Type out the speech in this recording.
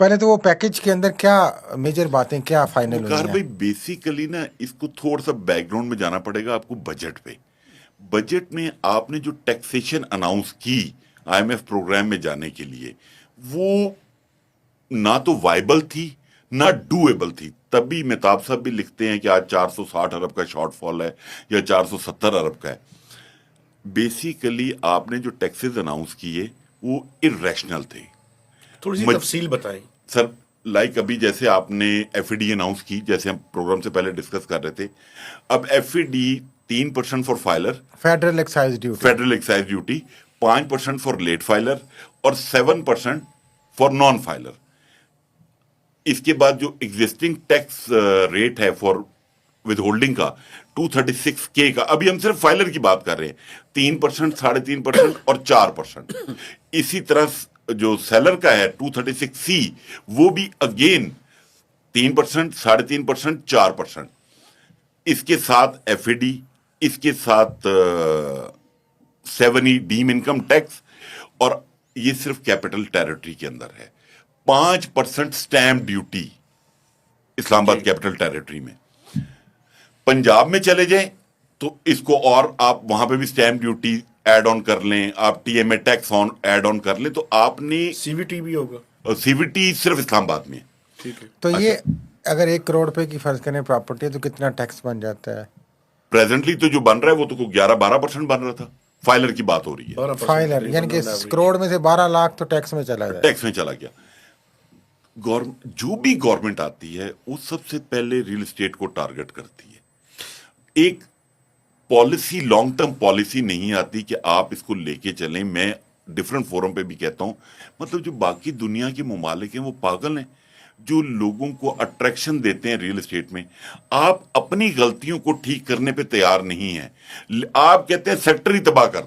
पहले तो वो पैकेज के अंदर क्या मेजर बातें क्या फाइनल हुई वकार हैं? भाई बेसिकली ना इसको थोड़ा सा बैकग्राउंड में जाना पड़ेगा आपको बजट पे। बजट में आपने जो टैक्सेशन अनाउंस की आईएमएफ प्रोग्राम में जाने के लिए, वो ना तो वाइबल थी ना डूएबल थी। तभी मेहताब साहब भी लिखते हैं कि आज 460 अरब का शॉर्टफॉल है या 470 अरब का है। बेसिकली आपने जो टैक्सेस अनाउंस किए वो इरेशनल थे। थोड़ी सी मज, तफसील बताएं। सर लाइक अभी जैसे आपने एफईडी अनाउंस की, जैसे हम प्रोग्राम से पहले डिस्कस कर रहे थे। अब FED 3% for filer, federal excise duty. Federal excise duty, 5% for late filer और 7% फॉर नॉन फाइलर। इसके बाद जो एग्जिस्टिंग टैक्स रेट है फॉर विद होल्डिंग का 236K का, अभी हम सिर्फ फाइलर की बात कर रहे हैं, 3%, 3.5% और 4%। इसी तरह जो सेलर का है 236C, वो भी अगेन 3%, 3.5%, 4%। इसके साथ एफएडी, इसके साथ 7E डीम इनकम टैक्स, और ये सिर्फ कैपिटल टेरिटरी के अंदर है। 5% stamp duty Islamabad capital territory में। पंजाब में चले जाएं तो इसको और आप वहां पे भी स्टैम्प ड्यूटी ऐड ऑन कर लें, आप TMA tax on add on कर लें, तो आपने सीवीटी भी होगा। सीवीटी सिर्फ इस्लामाबाद में। ठीक है। तो ये अगर 1 करोड़ रुपए की फर्ज करें प्रॉपर्टी तो कितना टैक्स बन जाता है? प्रेजेंटली तो जो बन रहा है वो तो 11-12% बन रहा था। फाइलर की बात हो रही है, 12% फाइनल यानी कि करोड़ में से 12 लाख तो टैक्स में चला जाए। टैक्स में चला गया। जो भी गवर्नमेंट आती है वो सबसे पहले रियल एस्टेट को टारगेट करती है। एक पॉलिसी, लॉन्ग टर्म पॉलिसी नहीं आती कि आप इसको लेके चलें। मैं डिफरेंट फोरम पे भी कहता हूं, मतलब जो बाकी दुनिया के ममालिक हैं वो पागल हैं जो लोगों को अट्रैक्शन देते हैं रियल एस्टेट में। आप अपनी गलतियों को ठीक करने पे तैयार नहीं है, आप कहते हैं सेक्टर ही तबाह कर